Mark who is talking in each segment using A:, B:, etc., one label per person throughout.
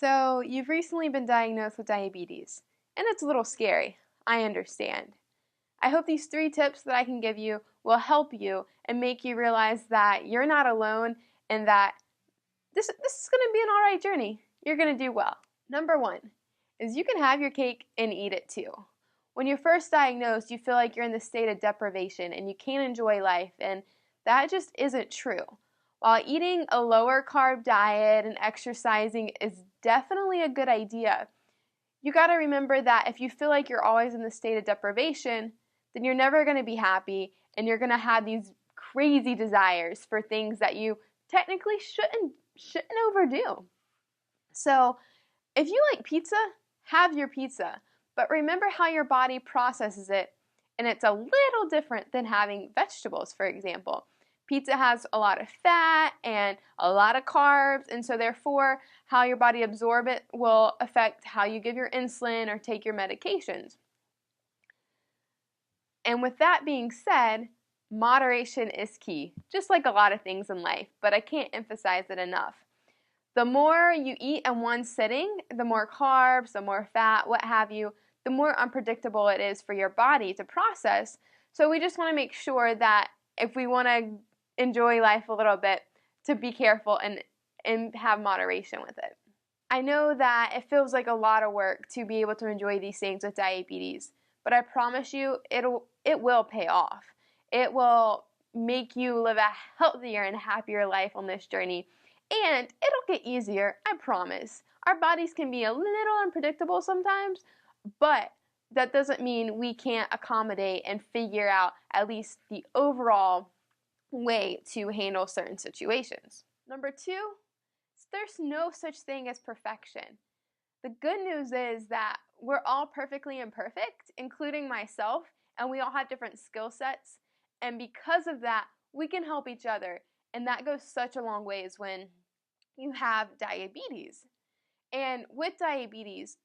A: So, you've recently been diagnosed with diabetes, and it's a little scary. I understand. I hope these 3 tips that I can give you will help you and make you realize that you're not alone and that this is going to be an alright journey. You're going to do well. Number 1 is you can have your cake and eat it too. When you're first diagnosed, you feel like you're in the state of deprivation and you can't enjoy life, and that just isn't true. While eating a lower carb diet and exercising is definitely a good idea, you got to remember that if you feel like you're always in the state of deprivation, then you're never going to be happy and you're going to have these crazy desires for things that you technically shouldn't overdo. So, if you like pizza, have your pizza, but remember how your body processes it, and it's a little different than having vegetables, for example. Pizza has a lot of fat and a lot of carbs, and so therefore how your body absorbs it will affect how you give your insulin or take your medications. And with that being said, moderation is key, just like a lot of things in life, but I can't emphasize it enough. The more you eat in one sitting, the more carbs, the more fat, what have you, the more unpredictable it is for your body to process. So we just want to make sure that if we want to enjoy life a little bit, to be careful and have moderation with it. I know that it feels like a lot of work to be able to enjoy these things with diabetes, but I promise you it will pay off. It will make you live a healthier and happier life on this journey, and it'll get easier, I promise. Our bodies can be a little unpredictable sometimes, but that doesn't mean we can't accommodate and figure out at least the overall way to handle certain situations. Number 2, there's no such thing as perfection. The good news is that we're all perfectly imperfect, including myself, and we all have different skill sets, and because of that, we can help each other, and that goes such a long ways when you have diabetes. And with diabetes,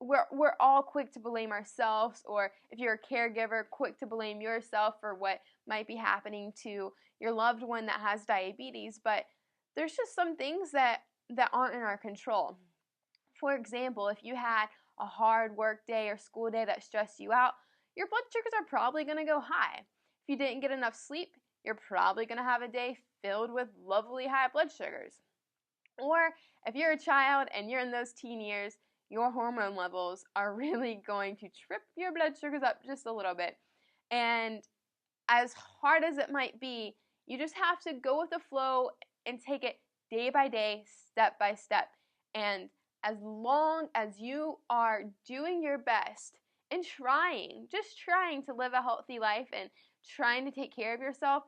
A: we're all quick to blame ourselves, or if you're a caregiver, quick to blame yourself for what might be happening to your loved one that has diabetes, but there's just some things that aren't in our control. For example, if you had a hard work day or school day that stressed you out, your blood sugars are probably going to go high. If you didn't get enough sleep, you're probably going to have a day filled with lovely high blood sugars. Or if you're a child and you're in those teen years, your hormone levels are really going to trip your blood sugars up just a little bit. And as hard as it might be, you just have to go with the flow and take it day by day, step by step. And as long as you are doing your best and just trying to live a healthy life and trying to take care of yourself,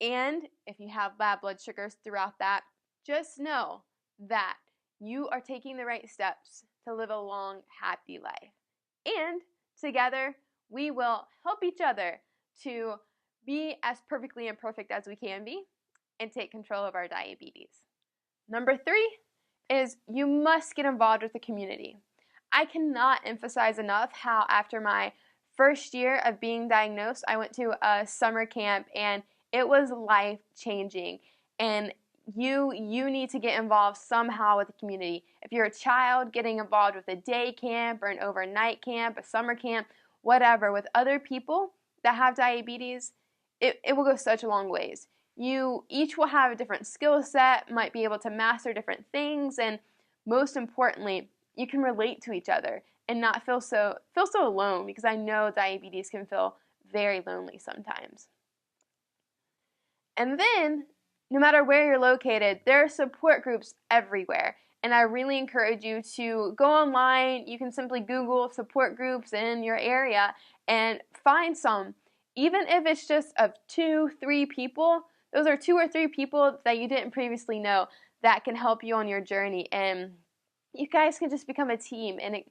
A: and if you have bad blood sugars throughout that, just know that you are taking the right steps to live a long, happy life. And together, we will help each other to be as perfectly imperfect as we can be and take control of our diabetes. Number 3 is you must get involved with the community. I cannot emphasize enough how after my first year of being diagnosed, I went to a summer camp and it was life-changing. And you need to get involved somehow with the community. If you're a child, getting involved with a day camp or an overnight camp, a summer camp, whatever, with other people that have diabetes, it will go such a long ways. You each will have a different skill set, might be able to master different things, and most importantly, you can relate to each other and not feel so alone, because I know diabetes can feel very lonely sometimes. And then, no matter where you're located, there are support groups everywhere. And I really encourage you to go online. You can simply Google support groups in your area and find some. Even if it's just of 2-3 people, those are 2 or 3 people that you didn't previously know that can help you on your journey. And you guys can just become a team. And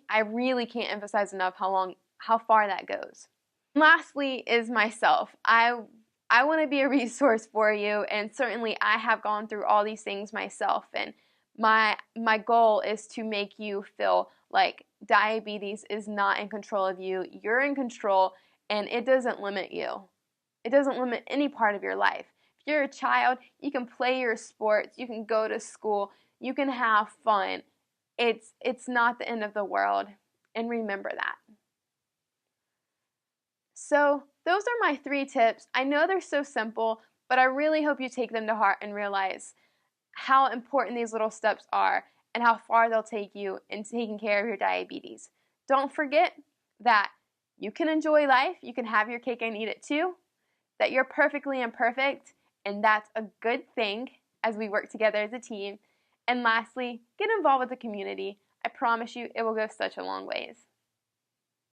A: I really can't emphasize enough how far that goes. And lastly is myself. I want to be a resource for you, and certainly I have gone through all these things myself, and my goal is to make you feel like diabetes is not in control of you. You're in control, and it doesn't limit you. It doesn't limit any part of your life. If you're a child, you can play your sports, you can go to school, You can have fun. It's not the end of the world. And remember that. So those are my 3 tips. I know they're so simple, but I really hope you take them to heart and realize how important these little steps are and how far they'll take you in taking care of your diabetes. Don't forget that you can enjoy life, you can have your cake and eat it too, that you're perfectly imperfect, and that's a good thing as we work together as a team. And lastly, get involved with the community. I promise you it will go such a long ways.